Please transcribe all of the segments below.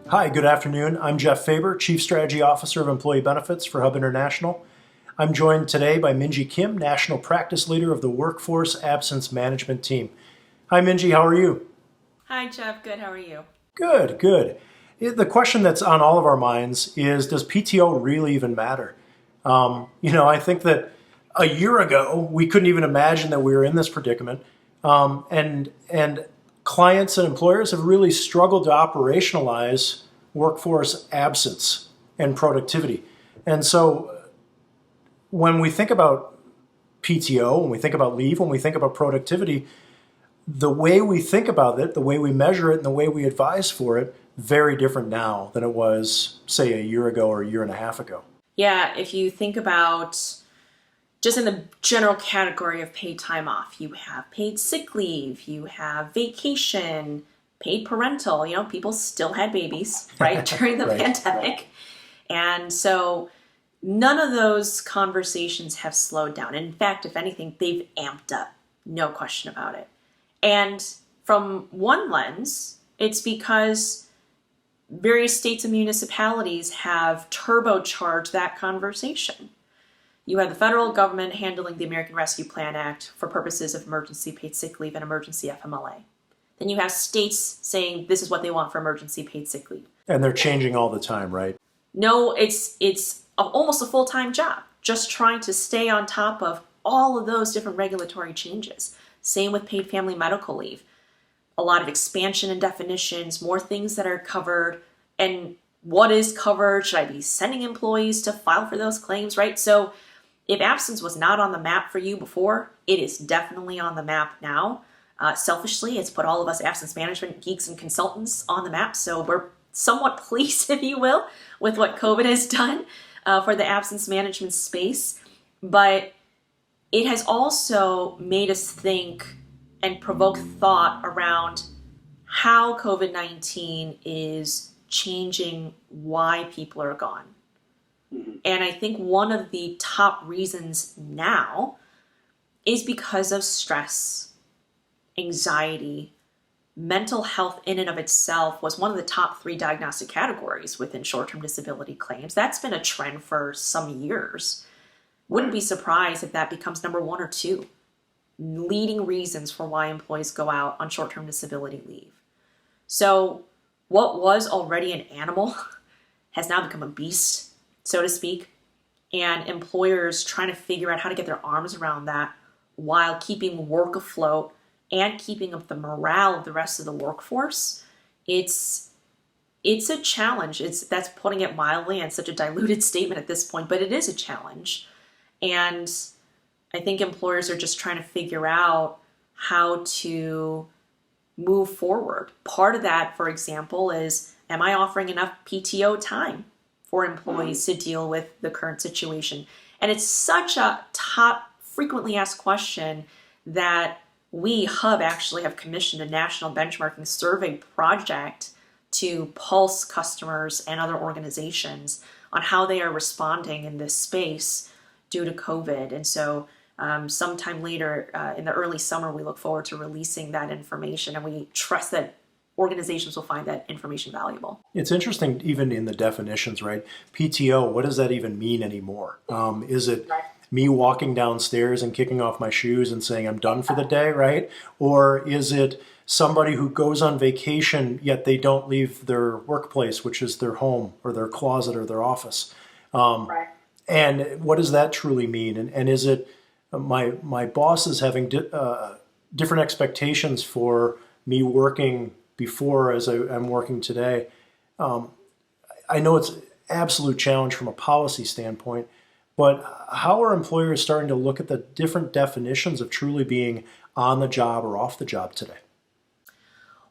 Hi, good afternoon. I'm Jeff Faber, Chief Strategy Officer of Employee Benefits for Hub International. I'm joined today by Minji Kim, National Practice Leader of the Workforce Absence Management Team. Hi, Minji, how are you? Hi, Jeff. Good. How are you? Good, good. The question that's on all of our minds is, does PTO really even matter? I think that a year ago, we couldn't even imagine that we were in this predicament. And clients and employers have really struggled to operationalize workforce absence and productivity. And so when we think about PTO, when we think about leave, when we think about productivity, the way we think about it, the way we measure it, and the way we advise for it, very different now than it was, say, a year ago or a year and a half ago. Yeah, if you think about just in the general category of paid time off, you have paid sick leave, you have vacation, paid parental, people still had babies, right, during the Right. pandemic. And so none of those conversations have slowed down. In fact, if anything, they've amped up, no question about it. And from one lens, it's because various states and municipalities have turbocharged that conversation. You have the federal government handling the American Rescue Plan Act for purposes of emergency paid sick leave and emergency FMLA. Then you have states saying this is what they want for emergency paid sick leave. And they're changing all the time, right? No, it's almost a full-time job, just trying to stay on top of all of those different regulatory changes. Same with paid family medical leave. A lot of expansion and definitions, more things that are covered, and what is covered. Should I be sending employees to file for those claims, right? So if absence was not on the map for you before, it is definitely on the map now. Selfishly, it's put all of us absence management geeks and consultants on the map, so we're somewhat pleased, if you will, with what COVID has done for the absence management space. But it has also made us think and provoke thought around how COVID-19 is changing why people are gone. And I think one of the top reasons now is because of stress, anxiety. Mental health in and of itself was one of the top 3 diagnostic categories within short-term disability claims. That's been a trend for some years. Wouldn't be surprised if that becomes number 1 or 2 leading reasons for why employees go out on short-term disability leave. So what was already an animal has now become a beast, so to speak, and employers trying to figure out how to get their arms around that while keeping work afloat and keeping up the morale of the rest of the workforce. It's a challenge. That's putting it mildly, and such a diluted statement at this point, but it is a challenge. And I think employers are just trying to figure out how to move forward. Part of that, for example, is, am I offering enough PTO time for employees to deal with the current situation? And it's such a top frequently asked question that we, Hub, actually have commissioned a national benchmarking survey project to pulse customers and other organizations on how they are responding in this space due to COVID. And so sometime later in the early summer, we look forward to releasing that information, and we trust that organizations will find that information valuable. It's interesting, even in the definitions, right? PTO, what does that even mean anymore? Is it me walking downstairs and kicking off my shoes and saying I'm done for the day, right? Or is it somebody who goes on vacation, yet they don't leave their workplace, which is their home or their closet or their office? And what does that truly mean? And is it my boss is having different expectations for me working before as I'm working today? I know it's an absolute challenge from a policy standpoint, but how are employers starting to look at the different definitions of truly being on the job or off the job today?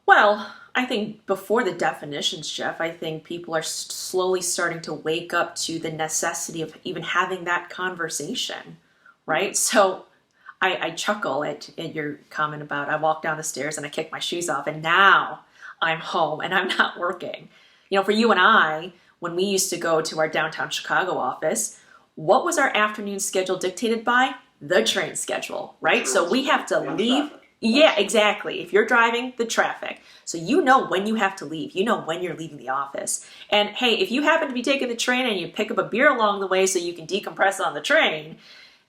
Well, I think before the definitions, Jeff, I think people are slowly starting to wake up to the necessity of even having that conversation, right? So I chuckle at your comment about I walk down the stairs and I kick my shoes off and now I'm home and I'm not working. For you and I, when we used to go to our downtown Chicago office, what was our afternoon schedule dictated by? The train schedule, right? So we have to leave Yeah, exactly. If you're driving, the traffic. So you know when you have to leave. You know when you're leaving the office. And hey, if you happen to be taking the train and you pick up a beer along the way so you can decompress on the train,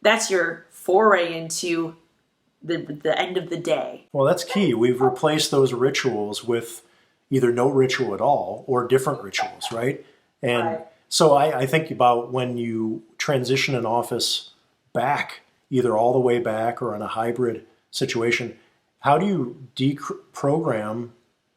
that's your foray into the end of the day. Well, that's key. We've replaced those rituals with either no ritual at all or different rituals, right? And Right. so I think about when you transition an office back, either all the way back or in a hybrid situation, how do you deprogram,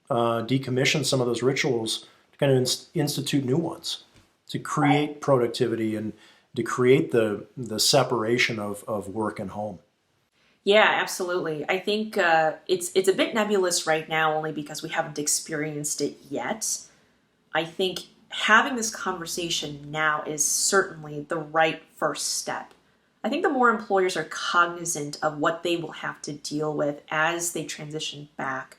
decommission some of those rituals to kind of institute new ones, to create productivity and to create the separation of work and home? Yeah, absolutely. I think it's a bit nebulous right now, only because we haven't experienced it yet. I think having this conversation now is certainly the right first step. I think the more employers are cognizant of what they will have to deal with as they transition back,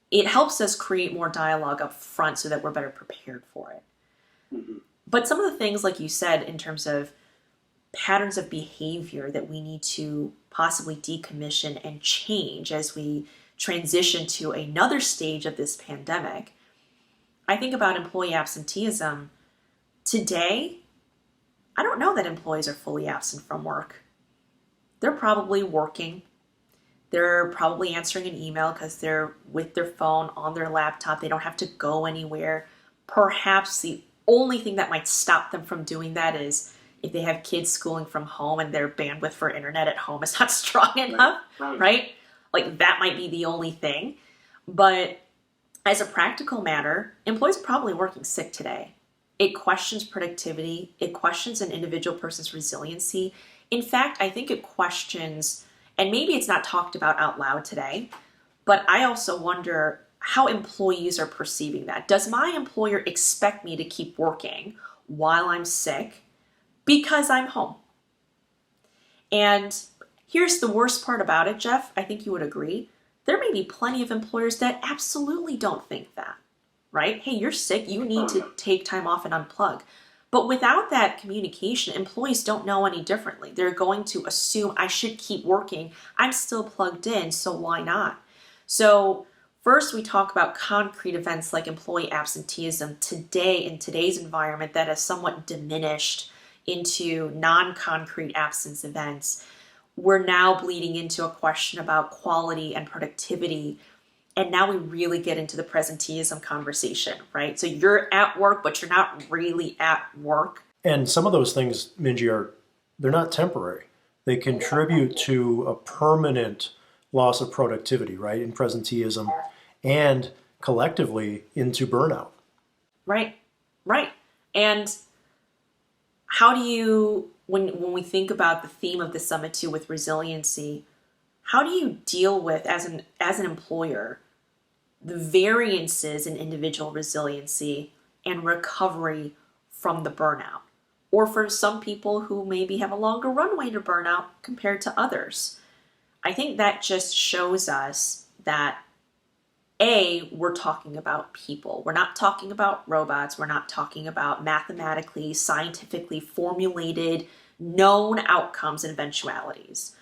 it helps us create more dialogue up front so that we're better prepared for it. But some of the things, like you said, in terms of patterns of behavior that we need to possibly decommission and change as we transition to another stage of this pandemic, I think about employee absenteeism. Today, I don't know that employees are fully absent from work. They're probably working. They're probably answering an email because they're with their phone on their laptop. They don't have to go anywhere. Perhaps the only thing that might stop them from doing that is if they have kids schooling from home and their bandwidth for internet at home is not strong enough, right? Like that might be the only thing. But as a practical matter, employees are probably working sick today. It questions productivity. It questions an individual person's resiliency. In fact, I think it questions, and maybe it's not talked about out loud today, but I also wonder how employees are perceiving that. Does my employer expect me to keep working while I'm sick because I'm home? And here's the worst part about it, Jeff. I think you would agree. There may be plenty of employers that absolutely don't think that, right? Hey, you're sick. You need to take time off and unplug. But without that communication, employees don't know any differently. They're going to assume I should keep working. I'm still plugged in, so why not? So first, we talk about concrete events like employee absenteeism today in today's environment that has somewhat diminished into non-concrete absence events. We're now bleeding into a question about quality and productivity. And now we really get into the presenteeism conversation, right? So you're at work, but you're not really at work. And some of those things, Minji, they're not temporary. They contribute to a permanent loss of productivity, right, in presenteeism and collectively into burnout. Right, right. And how do you, when we think about the theme of the summit too with resiliency, how do you deal with, as an employer, the variances in individual resiliency and recovery from the burnout? Or for some people who maybe have a longer runway to burnout compared to others. I think that just shows us that we're talking about people. We're not talking about robots. We're not talking about mathematically, scientifically formulated, known outcomes and eventualities.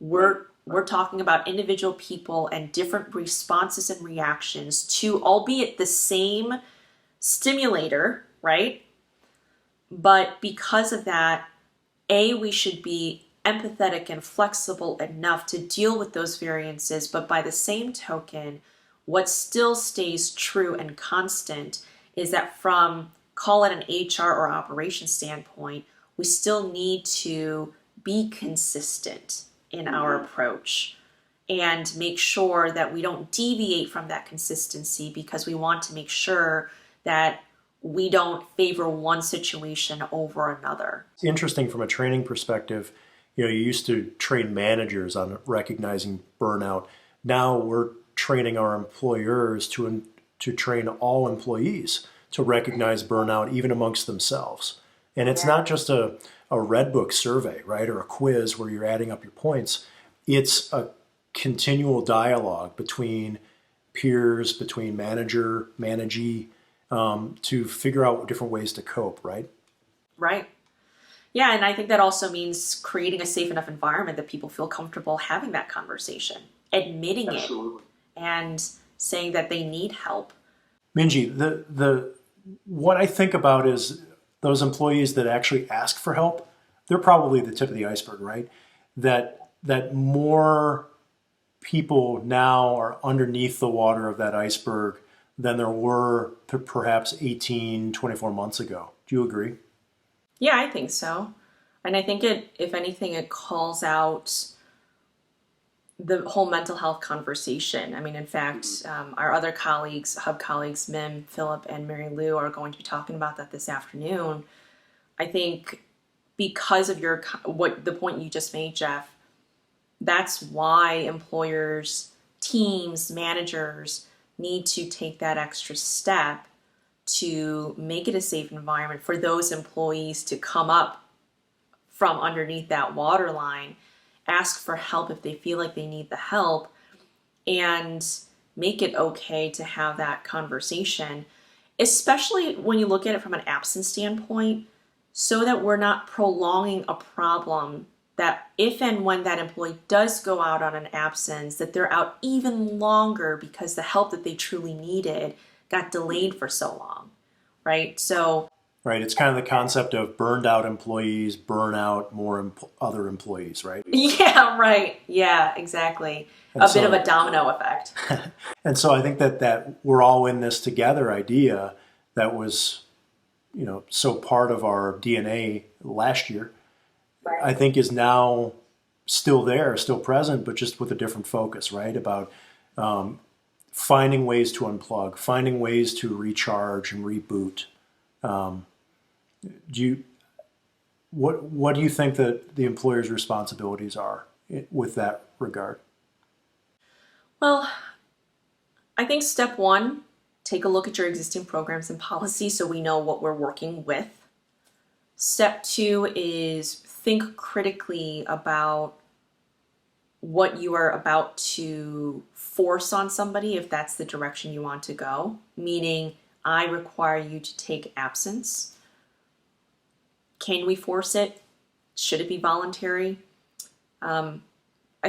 We're talking about individual people and different responses and reactions to, albeit the same stimulator, right? But because of that, we should be empathetic and flexible enough to deal with those variances, but by the same token, what still stays true and constant is that from, call it an HR or operations standpoint, we still need to be consistent in our approach and make sure that we don't deviate from that consistency, because we want to make sure that we don't favor one situation over another. It's interesting from a training perspective. You used to train managers on recognizing burnout. Now we're training our employers to train all employees to recognize burnout even amongst themselves. And it's not just a red book survey, right, or a quiz where you're adding up your points. It's a continual dialogue between peers, between manager, managee, to figure out different ways to cope, right? Right. Yeah, and I think that also means creating a safe enough environment that people feel comfortable having that conversation. admitting Absolutely. it and saying that they need help. Minji, the what I think about is those employees that actually ask for help. They're probably the tip of the iceberg, right? That more people now are underneath the water of that iceberg than there were perhaps 18, 24 months ago. Do you agree? Yeah, I think so. And I think it, if anything, it calls out the whole mental health conversation. I mean, in fact, our other colleagues, Hub colleagues, Mim, Philip, and Mary Lou, are going to be talking about that this afternoon. I think because of what the point you just made, Jeff, that's why employers, teams, managers need to take that extra step to make it a safe environment for those employees to come up from underneath that waterline, ask for help if they feel like they need the help, and make it okay to have that conversation, especially when you look at it from an absence standpoint, so that we're not prolonging a problem that if and when that employee does go out on an absence, that they're out even longer because the help that they truly needed got delayed for so long, right? So, Right. It's kind of the concept of burned out employees burn out more other employees, right? yeah, right. Yeah, exactly. And A bit of so, a domino effect. and so I think that we're all in this together idea that was, so part of our DNA last year, I think is now still there, still present, but just with a different focus, right? About finding ways to unplug, finding ways to recharge and reboot. Do you what do you think that the employer's responsibilities are with that regard? Well, I think step one, take a look at your existing programs and policies so we know what we're working with. Step two is think critically about what you are about to force on somebody if that's the direction you want to go, meaning I require you to take absence. Can we force it? Should it be voluntary? I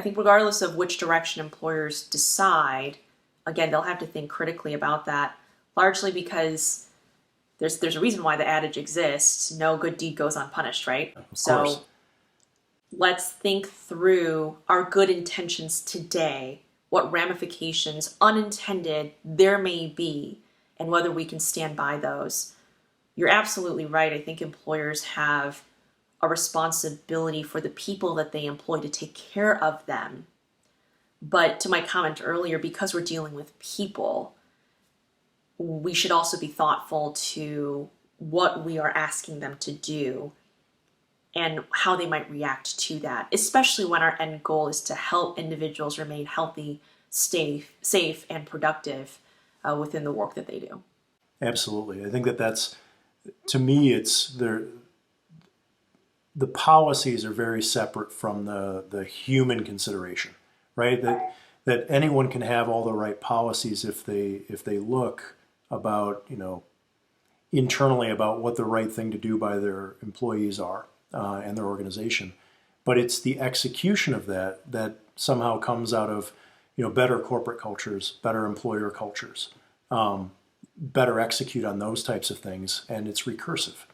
think regardless of which direction employers decide, again, they'll have to think critically about that, largely because there's a reason why the adage exists, no good deed goes unpunished, right? Of So course. let's think through our good intentions today, what ramifications, unintended, there may be, and whether we can stand by those. You're absolutely right. I think employers have a responsibility for the people that they employ to take care of them. But to my comment earlier, because we're dealing with people, we should also be thoughtful to what we are asking them to do and how they might react to that, especially when our end goal is to help individuals remain healthy, safe, and productive within the work that they do. Absolutely. I think that's, to me, it's the policies are very separate from the human consideration, right? That anyone can have all the right policies if they look about, internally about what the right thing to do by their employees are and their organization. But it's the execution of that somehow comes out of, better corporate cultures, better employer cultures, better execute on those types of things, and it's recursive,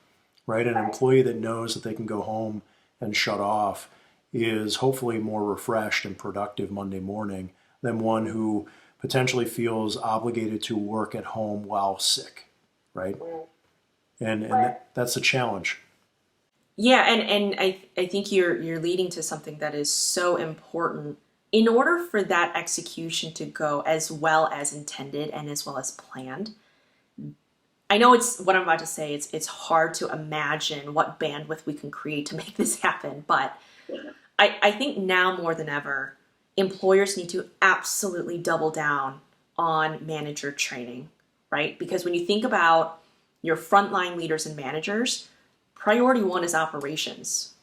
right? An employee that knows that they can go home and shut off is hopefully more refreshed and productive Monday morning than one who potentially feels obligated to work at home while sick, right? And that's a challenge. Yeah, and I think you're leading to something that is so important. In order for that execution to go as well as intended and as well as planned, I know it's what I'm about to say. It's hard to imagine what bandwidth we can create to make this happen, but I think now more than ever, employers need to absolutely double down on manager training, right? Because when you think about your frontline leaders and managers, priority one is operations.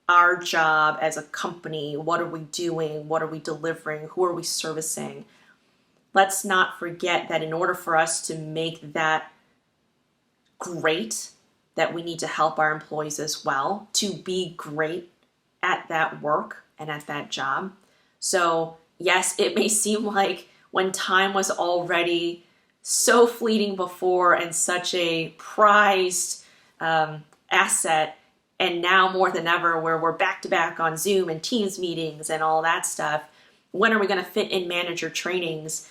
Our job as a company, what are we doing? What are we delivering? Who are we servicing? Let's not forget that in order for us to make that great, that we need to help our employees as well to be great at that work and at that job. So yes, it may seem like when time was already so fleeting before and such a prized asset, and now more than ever, where we're back to back on Zoom and Teams meetings and all that stuff, when are we going to fit in manager trainings?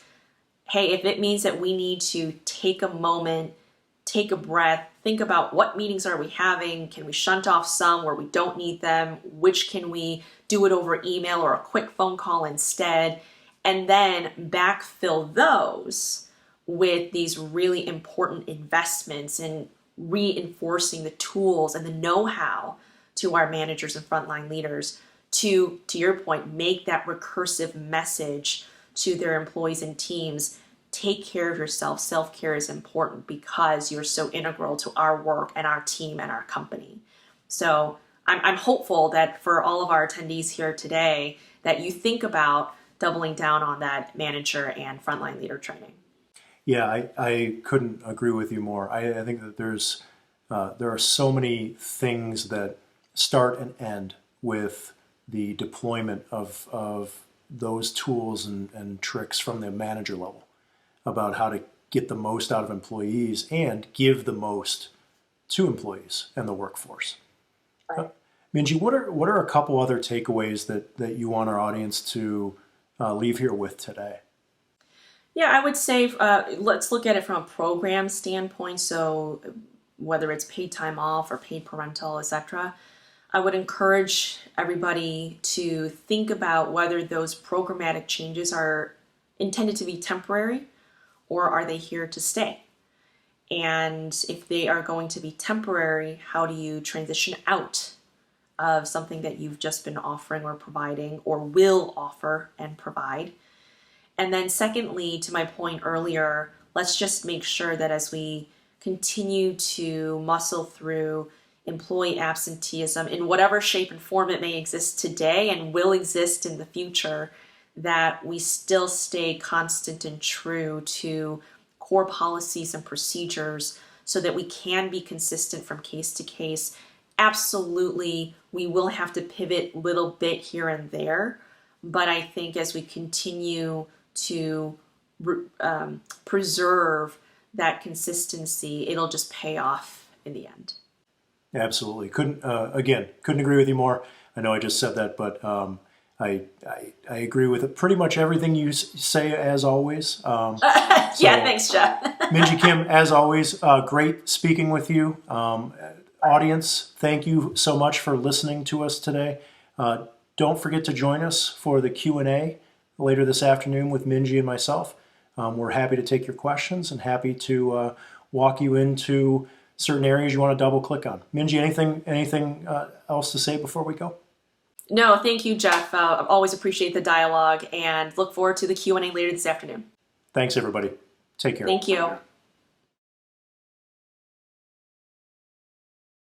Hey, if it means that we need to take a moment, take a breath, think about what meetings are we having? Can we shunt off some where we don't need them? Which can we do it over email or a quick phone call instead? And then backfill those with these really important investments in reinforcing the tools and the know-how to our managers and frontline leaders to your point, make that recursive message to their employees and teams. Take care of yourself. Self-care is important because you're so integral to our work and our team and our company. So I'm hopeful that for all of our attendees here today, that you think about doubling down on that manager and frontline leader training. Yeah, I couldn't agree with you more. I think that there are so many things that start and end with the deployment of those tools and tricks from the manager level about how to get the most out of employees and give the most to employees and the workforce. Right. Minji, what are a couple other takeaways that you want our audience to leave here with today? Yeah, I would say let's look at it from a program standpoint. So whether it's paid time off or paid parental, etc., I would encourage everybody to think about whether those programmatic changes are intended to be temporary or are they here to stay? And if they are going to be temporary, how do you transition out of something that you've just been offering or providing or will offer and provide? And then secondly, to my point earlier, let's just make sure that as we continue to muscle through employee absenteeism in whatever shape and form it may exist today and will exist in the future, that we still stay constant and true to core policies and procedures so that we can be consistent from case to case. Absolutely, we will have to pivot a little bit here and there, but I think as we continue to preserve that consistency, it'll just pay off in the end. Absolutely. Couldn't agree with you more. I know I just said that, but I agree with pretty much everything you say, as always. Yeah, thanks, Jeff. Minji Kim, as always, great speaking with you. Audience, thank you so much for listening to us today. Don't forget to join us for the Q&A later this afternoon with Minji and myself. We're happy to take your questions and happy to walk you into certain areas you want to double click on. Minji, anything else to say before we go? No, thank you, Jeff. Always appreciate the dialogue and look forward to the Q&A later this afternoon. Thanks, everybody. Take care. Thank you.